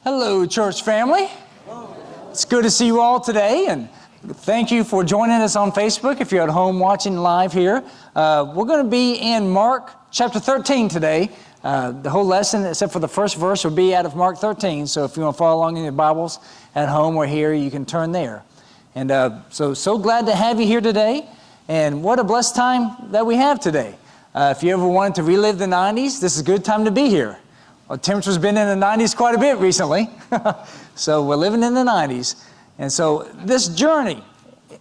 Hello, church family. It's good to see you all today, and thank you for joining us on Facebook if you're at home watching live here. We're going to be in Mark chapter 13 today. The whole lesson, except for the first verse, will be out of Mark 13. So if you want to follow along in your Bibles at home or here, you can turn there. And so glad to have you here today. And what a blessed time that we have today. If you ever wanted to relive the 90s, this is a good time to be here. Well, temperature's been in the 90s quite a bit recently. So we're living in the 90s. And so this journey,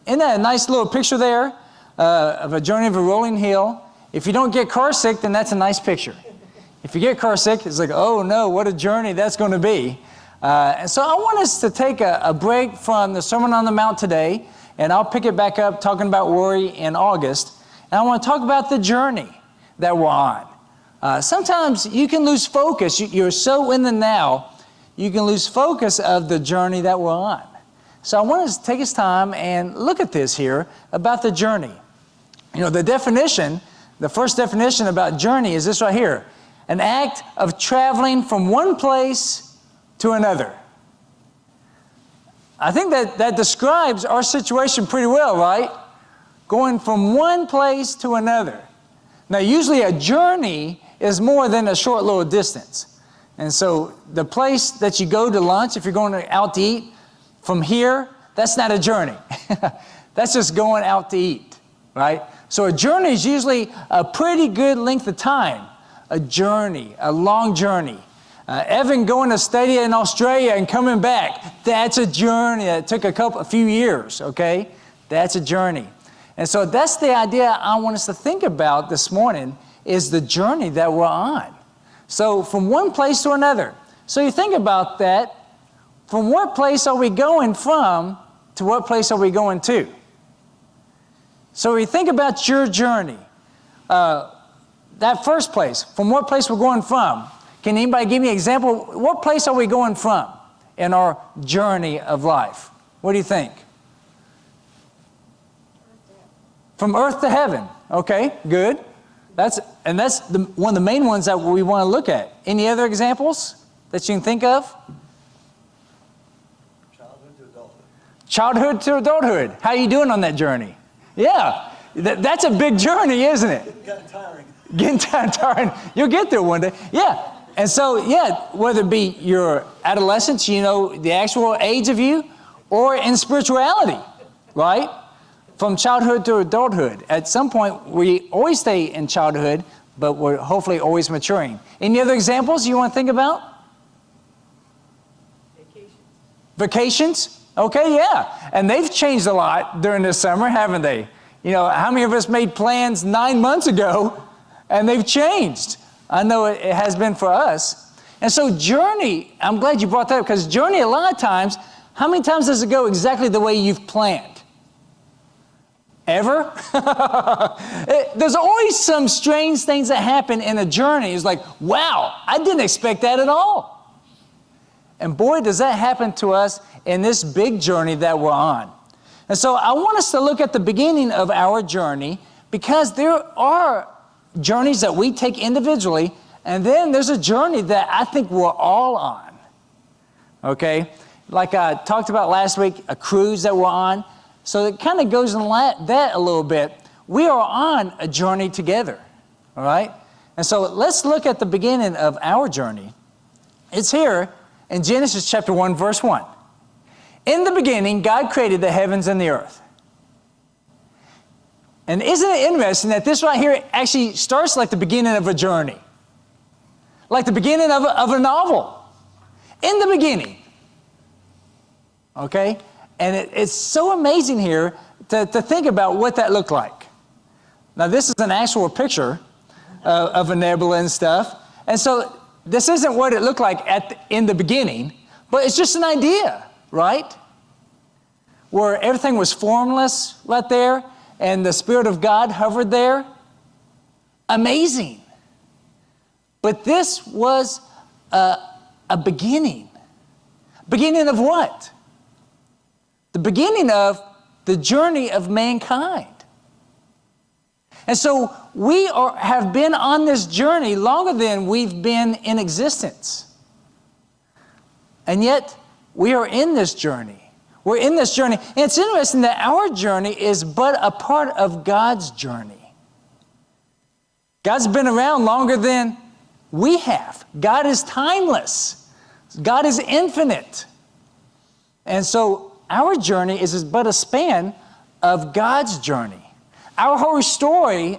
isn't that a nice little picture there of a journey of a rolling hill? If you don't get car sick, then that's a nice picture. If you get car sick, it's like, oh no, what a journey that's going to be. And so I want us to take a break from the Sermon on the Mount today, and I'll pick it back up talking about worry in August. And I want to talk about the journey that we're on. Sometimes you can lose focus. You're so in the now, you can lose focus of the journey that we're on. So I want us to take this time and look at this here about the journey. You know, the definition, the first definition about journey is this right here. An act of traveling from one place to another. I think that describes our situation pretty well, right? Going from one place to another. Now, usually a journey is more than a short little distance. And so the place that you go to lunch, if you're going out to eat, from here, that's not a journey. That's just going out to eat, right? So a journey is usually a pretty good length of time. A journey, a long journey. Evan going to study in Australia and coming back, that's a journey that took a few years, okay? That's a journey. And so that's the idea I want us to think about this morning, is the journey that we're on. So from one place to another. So you think about that. From what place are we going from to what place are we going to? So we think about your journey. That first place, from what place we're going from. Can anybody give me an example? What place are we going from in our journey of life? What do you think? From earth to heaven. Okay, good. That's one of the main ones that we want to look at. Any other examples that you can think of? Childhood to adulthood. Childhood to adulthood. How are you doing on that journey? Yeah, that's a big journey, isn't it? Getting tiring. Getting tiring. You'll get there one day. Yeah. And so, whether it be your adolescence, you know, the actual age of you, or in spirituality, right? From childhood to adulthood. At some point, we always stay in childhood, but we're hopefully always maturing. Any other examples you want to think about? Vacations? Okay, yeah. And they've changed a lot during this summer, haven't they? You know, how many of us made plans 9 months ago, and they've changed? I know it has been for us. And so journey, I'm glad you brought that up, because journey, a lot of times, how many times does it go exactly the way you've planned? Ever? There's always some strange things that happen in a journey. It's like, wow, I didn't expect that at all. And boy, does that happen to us in this big journey that we're on. And so I want us to look at the beginning of our journey, because there are journeys that we take individually, and then there's a journey that I think we're all on. Okay? Like I talked about last week, a cruise that we're on. So it kind of goes in that a little bit. We are on a journey together, all right? And so let's look at the beginning of our journey. It's here in Genesis chapter 1, verse 1. In the beginning, God created the heavens and the earth. And isn't it interesting that this right here actually starts like the beginning of a journey? Like the beginning of a novel. In the beginning. Okay? And it's so amazing here to think about what that looked like. Now, this is an actual picture of a nebula and stuff. And so this isn't what it looked like in the beginning, but it's just an idea, right? Where everything was formless right there, and the Spirit of God hovered there. Amazing. But this was a beginning. Beginning of what? The beginning of the journey of mankind. And so we have been on this journey longer than we've been in existence. And yet, we are in this journey. We're in this journey. And it's interesting that our journey is but a part of God's journey. God's been around longer than we have. God is timeless. God is infinite. And so our journey is but a span of God's journey. Our whole story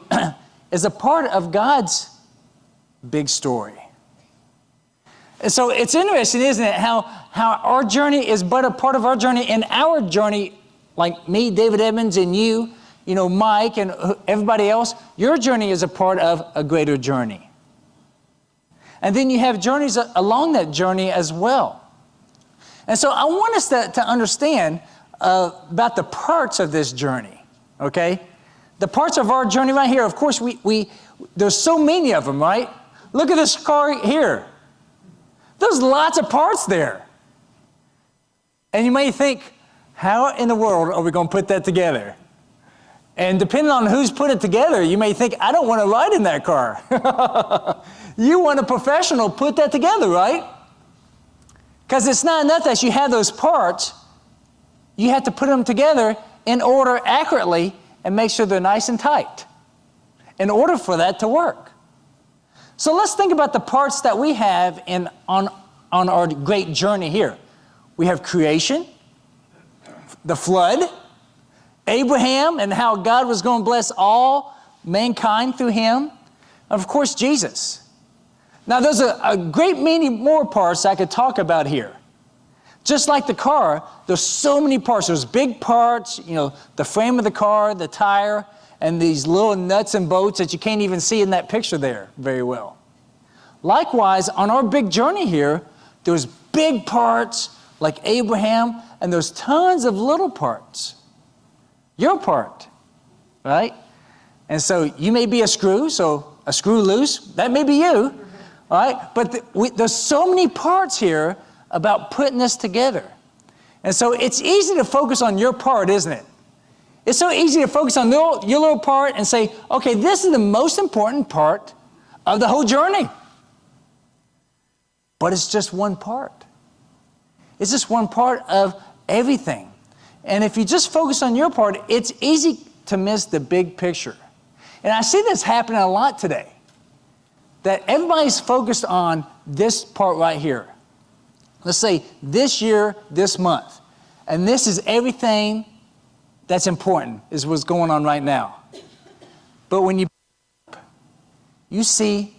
is a part of God's big story. And so it's interesting, isn't it, how our journey is but a part of our journey, and our journey, like me, David Edmonds, and you, Mike, and everybody else, your journey is a part of a greater journey. And then you have journeys along that journey as well. And so I want us to understand about the parts of this journey, okay? The parts of our journey right here, of course, there's so many of them, right? Look at this car here. There's lots of parts there. And you may think, how in the world are we going to put that together? And depending on who's put it together, you may think, I don't want to ride in that car. You want a professional put that together, right? Because it's not enough that you have those parts. You have to put them together in order accurately and make sure they're nice and tight in order for that to work. So let's think about the parts that we have on our great journey here. We have creation, the flood, Abraham and how God was going to bless all mankind through him, and of course, Jesus. Now, there's a great many more parts I could talk about here. Just like the car, there's so many parts. There's big parts, the frame of the car, the tire, and these little nuts and bolts that you can't even see in that picture there very well. Likewise, on our big journey here, there's big parts like Abraham, and there's tons of little parts. Your part, right? And so you may be a screw, so a screw loose, that may be you, all right? But there's so many parts here about putting this together. And so it's easy to focus on your part, isn't it? It's so easy to focus on your little part and say, okay, this is the most important part of the whole journey. But it's just one part. It's just one part of everything. And if you just focus on your part, it's easy to miss the big picture. And I see this happening a lot today, that everybody's focused on this part right here. Let's say this year, this month. And this is everything that's important, is what's going on right now. But when you see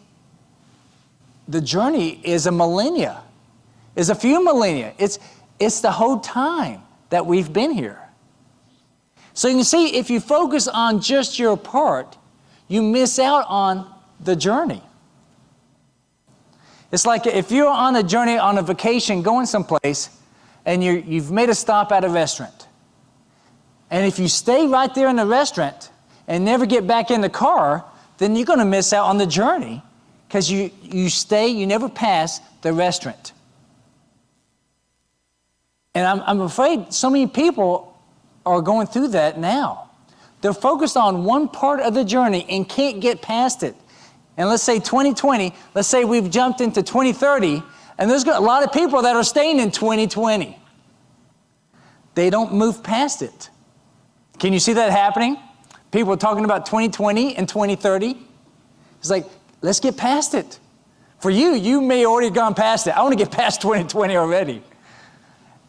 the journey is a millennia, is a few millennia. It's the whole time that we've been here. So you can see, if you focus on just your part, you miss out on the journey. It's like if you're on a journey, on a vacation, going someplace, and you've made a stop at a restaurant. And if you stay right there in the restaurant and never get back in the car, then you're going to miss out on the journey, because you never pass the restaurant. And I'm afraid so many people are going through that now. They're focused on one part of the journey and can't get past it. And let's say 2020, let's say we've jumped into 2030, and there's a lot of people that are staying in 2020. They don't move past it. Can you see that happening? People are talking about 2020 and 2030. It's like, let's get past it. For you may already have gone past it. I want to get past 2020 already.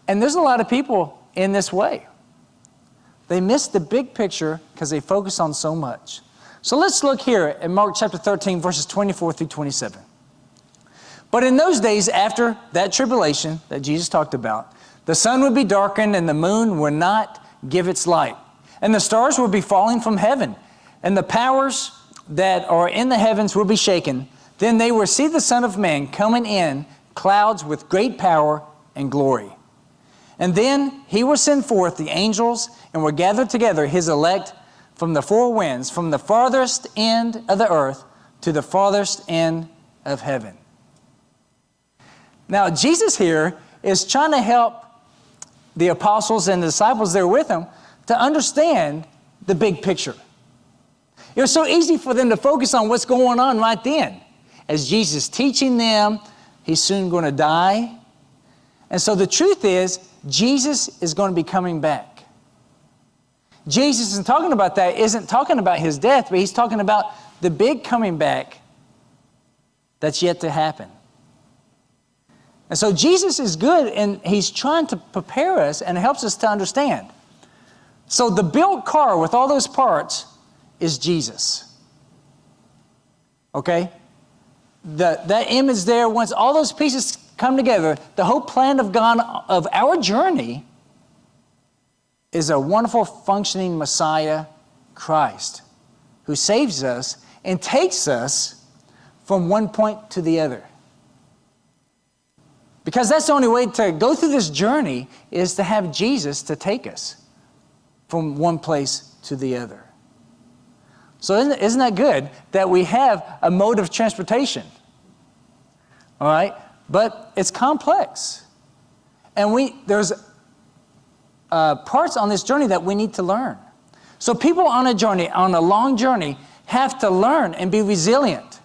And there's a lot of people in this way. They miss the big picture because they focus on so much. So let's look here at Mark chapter 13, verses 24 through 27. But in those days after that tribulation that Jesus talked about, the sun would be darkened and the moon would not give its light. And the stars would be falling from heaven, and the powers that are in the heavens will be shaken. Then they will see the Son of Man coming in clouds with great power and glory. And then he will send forth the angels and will gather together his elect from the four winds, from the farthest end of the earth to the farthest end of heaven. Now, Jesus here is trying to help the apostles and the disciples there with him to understand the big picture. It was so easy for them to focus on what's going on right then. As Jesus is teaching them, he's soon going to die. And so the truth is, Jesus is going to be coming back. Jesus isn't talking about that, isn't talking about his death, but he's talking about the big coming back that's yet to happen. And so Jesus is good, and he's trying to prepare us and helps us to understand. So the built car with all those parts is Jesus. Okay? That image there, once all those pieces come together, the whole plan of God of our journey is a wonderful functioning Messiah, Christ, who saves us and takes us from one point to the other. Because that's the only way to go through this journey, is to have Jesus to take us from one place to the other. So isn't that good that we have a mode of transportation? All right? But it's complex. And there's parts on this journey that we need to learn. So people on a journey, on a long journey, have to learn and be resilient.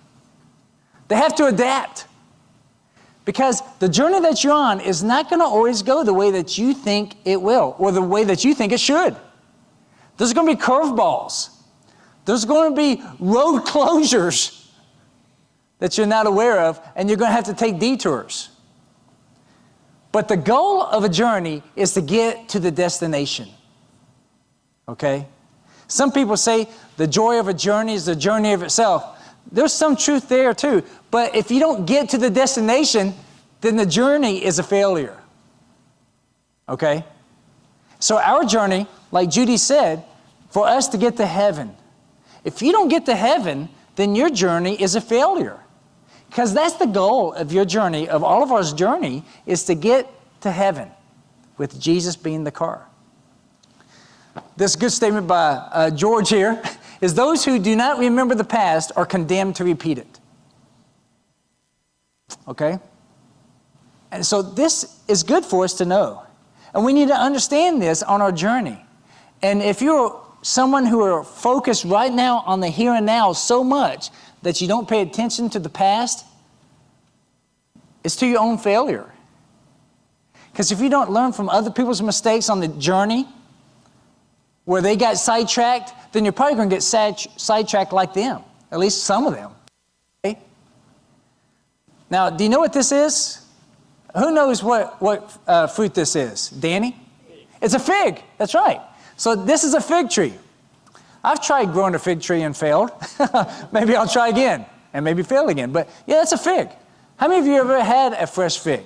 They have to adapt. Because the journey that you're on is not going to always go the way that you think it will, or the way that you think it should. There's going to be curveballs. There's going to be road closures that you're not aware of, and you're going to have to take detours. But the goal of a journey is to get to the destination. Okay? Some people say the joy of a journey is the journey of itself. There's some truth there too. But if you don't get to the destination, then the journey is a failure. Okay? So our journey, like Judy said, for us to get to heaven. If you don't get to heaven, then your journey is a failure. Because that's the goal of your journey, of all of our journey, is to get to heaven with Jesus being the car. This good statement by George here is, those who do not remember the past are condemned to repeat it. Okay? And so this is good for us to know. And we need to understand this on our journey. And if you're someone who are focused right now on the here and now so much that you don't pay attention to the past, it's to your own failure. Because if you don't learn from other people's mistakes on the journey where they got sidetracked, then you're probably going to get sidetracked like them, at least some of them. Okay? Now, do you know what this is? Who knows what fruit this is? Danny? It's a fig. That's right. So this is a fig tree. I've tried growing a fig tree and failed. Maybe I'll try again and maybe fail again. But yeah, it's a fig. How many of you ever had a fresh fig?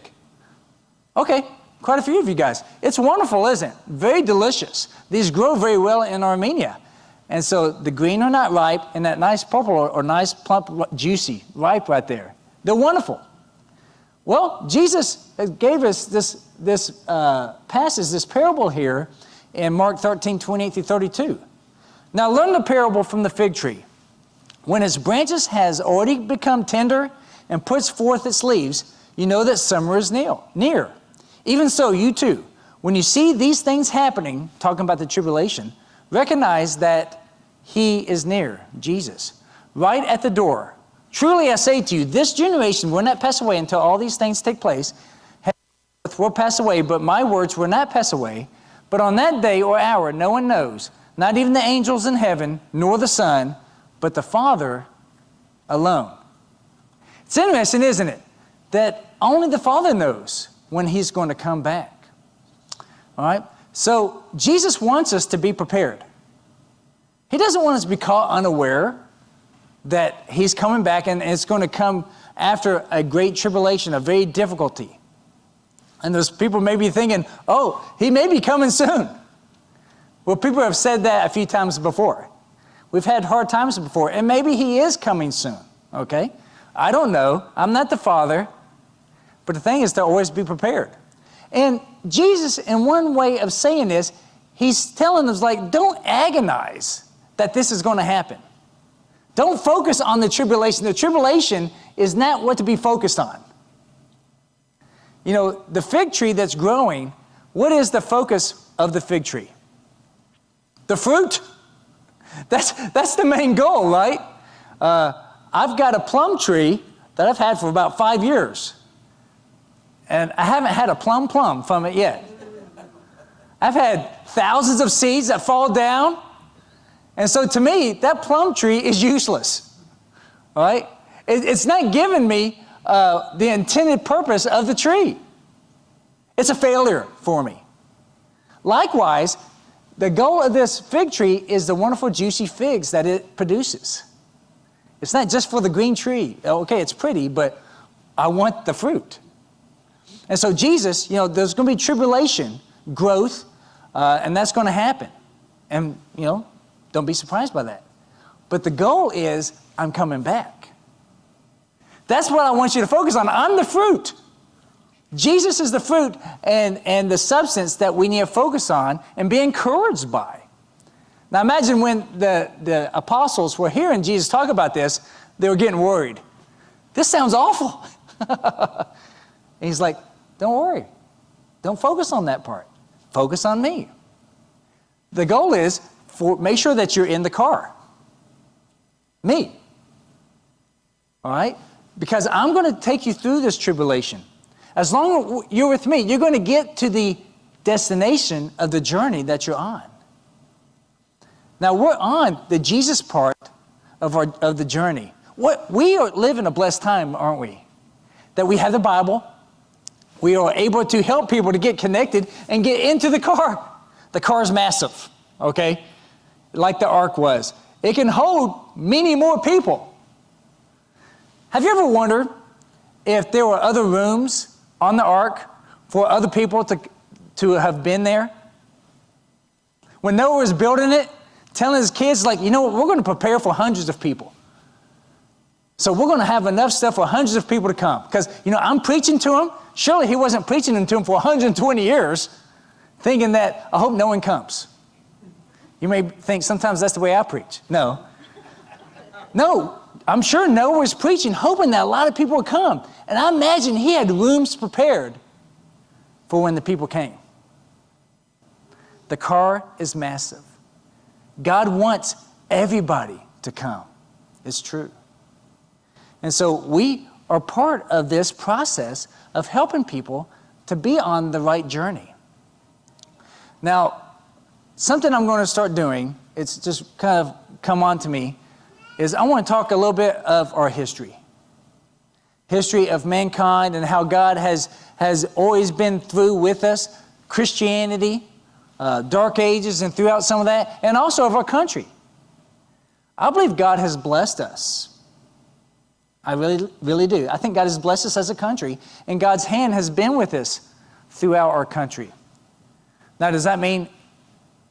Okay, quite a few of you guys. It's wonderful, isn't it? Very delicious. These grow very well in Armenia. And so the green are not ripe, and that nice purple or nice plump, juicy, ripe right there. They're wonderful. Well, Jesus gave us this passage, this parable here in Mark 13, 28 through 32. Now learn the parable from the fig tree. When its branches has already become tender and puts forth its leaves, you know that summer is near. Even so, you too, when you see these things happening, talking about the tribulation, recognize that he is near, Jesus, right at the door. Truly I say to you, this generation will not pass away until all these things take place. Heaven and earth will pass away, but my words will not pass away. But on that day or hour, no one knows, not even the angels in heaven, nor the Son, but the Father alone. It's interesting, isn't it, that only the Father knows when he's going to come back. All right? So Jesus wants us to be prepared. He doesn't want us to be caught unaware that he's coming back and it's going to come after a great tribulation, a very difficulty. And those people may be thinking, oh, he may be coming soon. Well, people have said that a few times before. We've had hard times before, and maybe he is coming soon, okay? I don't know. I'm not the Father. But the thing is to always be prepared. And Jesus, in one way of saying this, he's telling us, like, don't agonize that this is going to happen. Don't focus on the tribulation. The tribulation is not what to be focused on. You know, the fig tree that's growing, what is the focus of the fig tree? The fruit? That's the main goal, right? I've got a plum tree that I've had for about 5 years. And I haven't had a plum from it yet. I've had thousands of seeds that fall down. And so to me, that plum tree is useless. All right? It's not giving me the intended purpose of the tree. It's a failure for me. Likewise, the goal of this fig tree is the wonderful juicy figs that it produces. It's not just for the green tree. Okay, it's pretty, but I want the fruit. And so Jesus, there's going to be tribulation, growth, and that's going to happen. And, don't be surprised by that. But the goal is I'm coming back. That's what I want you to focus on. I'm the fruit. Jesus is the fruit and the substance that we need to focus on and be encouraged by. Now imagine when the apostles were hearing Jesus talk about this, they were getting worried. This sounds awful. And he's like, don't worry. Don't focus on that part. Focus on me. The goal is make sure that you're in the car. Me. All right? Because I'm going to take you through this tribulation. As long as you're with me, you're going to get to the destination of the journey that you're on. Now, we're on the Jesus part of the journey. We are living a blessed time, aren't we? That we have the Bible. We are able to help people to get connected and get into the car. The car is massive, okay? Like the ark was. It can hold many more people. Have you ever wondered if there were other rooms on the ark for other people to have been there? When Noah was building it, telling his kids, we're going to prepare for hundreds of people. So we're going to have enough stuff for hundreds of people to come. Because, I'm preaching to them. Surely he wasn't preaching to them for 120 years, thinking that, I hope no one comes. You may think sometimes that's the way I preach. No, I'm sure Noah was preaching, hoping that a lot of people would come. And I imagine he had rooms prepared for when the people came. The car is massive. God wants everybody to come. It's true. And so we are part of this process of helping people to be on the right journey. Now, something I'm going to start doing, it's just kind of come on to me, is I want to talk a little bit of our history. History of mankind and how God has always been through with us. Christianity, Dark Ages and throughout some of that, and also of our country. I believe God has blessed us. I really, really do. I think God has blessed us as a country, and God's hand has been with us throughout our country. Now, does that mean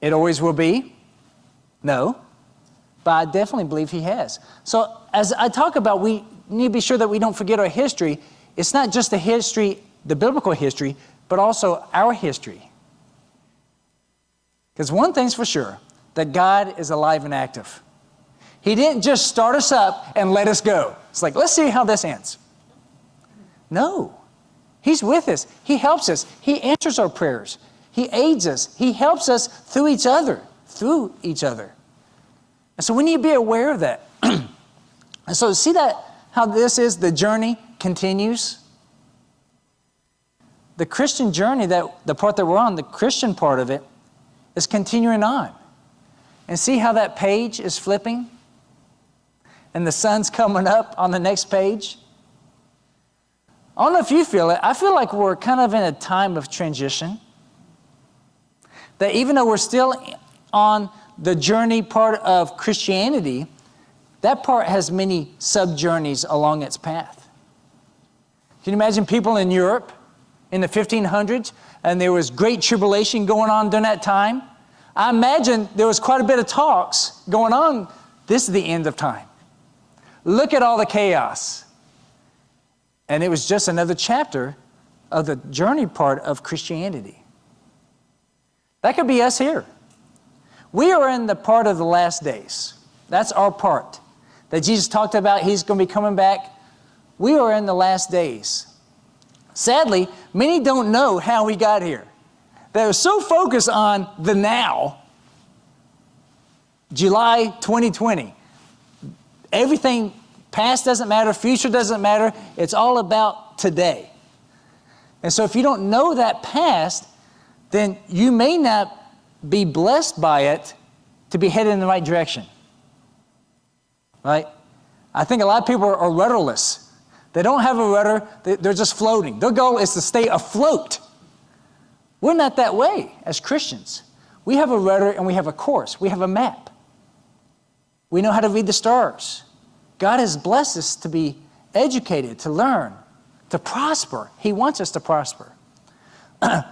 it always will be? No. But I definitely believe He has. So as I talk about, we need to be sure that we don't forget our history. It's not just the history, the biblical history, but also our history. Because one thing's for sure, that God is alive and active. He didn't just start us up and let us go. It's like, let's see how this ends. No. He's with us. He helps us. He answers our prayers. He aids us. He helps us through each other. And so we need to be aware of that. And so see that how this is, the journey continues? The Christian journey, the part that we're on, the Christian part of it, is continuing on. And see how that page is flipping? And the sun's coming up on the next page? I don't know if you feel it. I feel like we're kind of in a time of transition. That even though we're still on the journey part of Christianity, that part has many sub-journeys along its path. Can you imagine people in Europe in the 1500s, and there was great tribulation going on during that time? I imagine there was quite a bit of talks going on. This is the end of time. Look at all the chaos. And it was just another chapter of the journey part of Christianity. That could be us here. We are in the part of the last days. That's our part. That Jesus talked about, He's going to be coming back. We are in the last days. Sadly, many don't know how we got here. They're so focused on the now. July 2020. Everything past doesn't matter, future doesn't matter. It's all about today. And so if you don't know that past, then you may not be blessed by it to be headed in the right direction. Right? I think a lot of people are rudderless. They don't have a rudder. They're just floating. Their goal is to stay afloat. We're not that way as Christians. We have a rudder and we have a course. We have a map. We know how to read the stars. God has blessed us to be educated, to learn, to prosper. He wants us to prosper.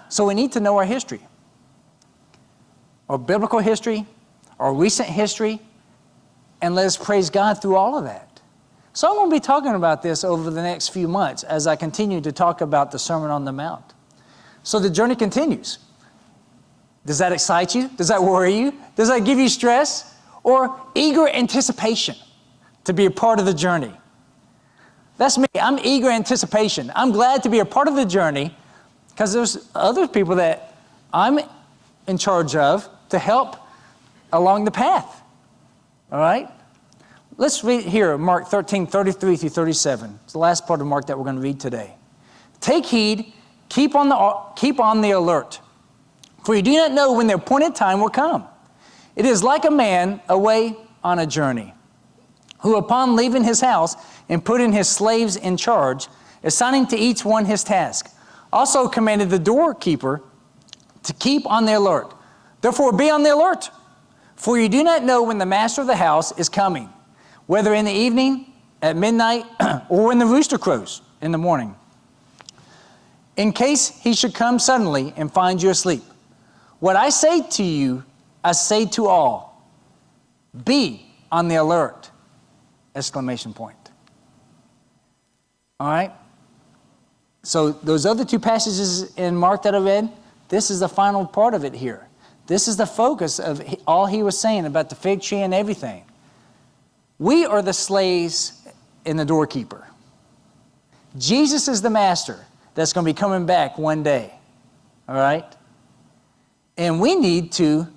So we need to know our history, our biblical history, our recent history, and let us praise God through all of that. So I'm going to be talking about this over the next few months as I continue to talk about the Sermon on the Mount. So the journey continues. Does that excite you? Does that worry you? Does that give you stress? Or eager anticipation to be a part of the journey? That's me. I'm eager anticipation. I'm glad to be a part of the journey because there's other people that I'm in charge of to help along the path. All right? Let's read here, Mark 13, 33 through 37. It's the last part of Mark that we're going to read today. Take heed, keep on the alert, for you do not know when the appointed time will come. It is like a man away on a journey, who upon leaving his house and putting his slaves in charge, assigning to each one his task, also commanded the doorkeeper to keep on the alert. Therefore be on the alert, for you do not know when the master of the house is coming, whether in the evening, at midnight, or when the rooster crows in the morning, in case he should come suddenly and find you asleep. What I say to you, I say to all, be on the alert! Exclamation point. All right? So those other two passages in Mark that I read, this is the final part of it here. This is the focus of all he was saying about the fig tree and everything. We are the slaves and the doorkeeper. Jesus is the master that's going to be coming back one day. All right? And we need to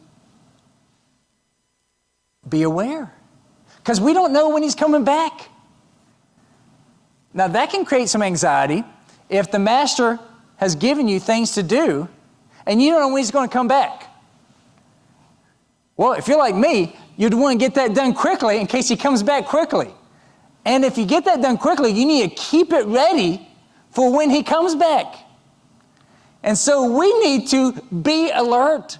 be aware, because we don't know when he's coming back. Now that can create some anxiety if the master has given you things to do and you don't know when he's going to come back. Well, if you're like me, you'd want to get that done quickly in case he comes back quickly. And if you get that done quickly, you need to keep it ready for when he comes back. And so we need to be alert.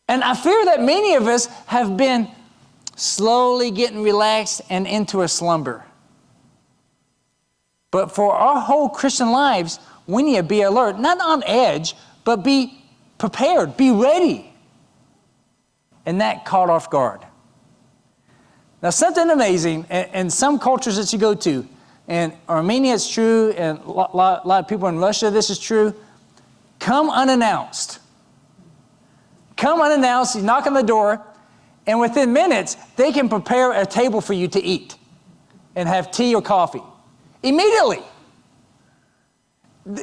And I fear that many of us have been slowly getting relaxed and into a slumber. But for our whole Christian lives, we need to be alert, not on edge, but be prepared, be ready. And that caught off guard. Now, something amazing, in some cultures that you go to, and Armenia it's true, and a lot of people in Russia, this is true, come unannounced. Come unannounced, you knock on the door, and within minutes, they can prepare a table for you to eat and have tea or coffee. Immediately.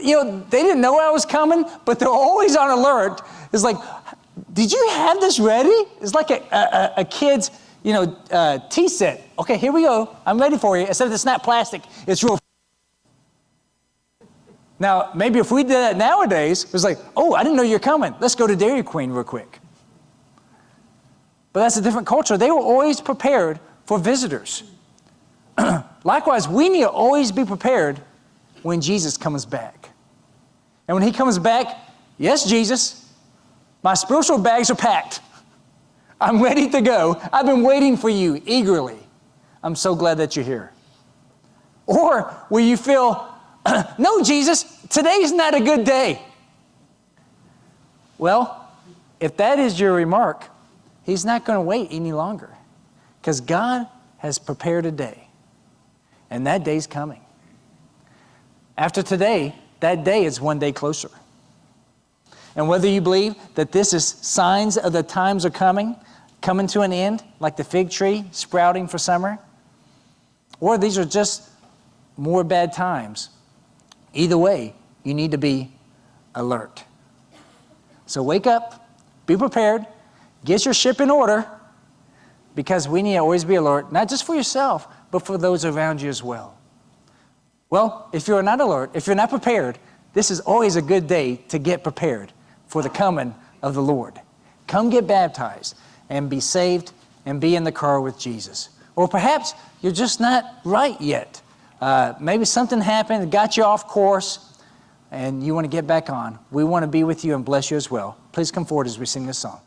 You know, they didn't know I was coming, but they're always on alert. It's like, did you have this ready? It's like a kid's, tea set. Okay, here we go. I'm ready for you. Instead of it's not plastic, it's real. Now, maybe if we did that nowadays, it was like, oh, I didn't know you're coming. Let's go to Dairy Queen real quick. But that's a different culture. They were always prepared for visitors. Likewise, we need to always be prepared when Jesus comes back. And when he comes back, yes, Jesus, my spiritual bags are packed. I'm ready to go. I've been waiting for you eagerly. I'm so glad that you're here. Or will you feel, no, Jesus, today's not a good day. Well, if that is your remark, he's not going to wait any longer, because God has prepared a day, and that day's coming. After today, that day is one day closer. And whether you believe that this is signs of the times are coming to an end, like the fig tree sprouting for summer, or these are just more bad times, either way, you need to be alert. So wake up, be prepared, get your ship in order, because we need to always be alert, not just for yourself, but for those around you as well. Well, if you're not alert, if you're not prepared, this is always a good day to get prepared for the coming of the Lord. Come get baptized and be saved and be in the car with Jesus. Or perhaps you're just not right yet. Maybe something happened that got you off course and you want to get back on. We want to be with you and bless you as well. Please come forward as we sing this song.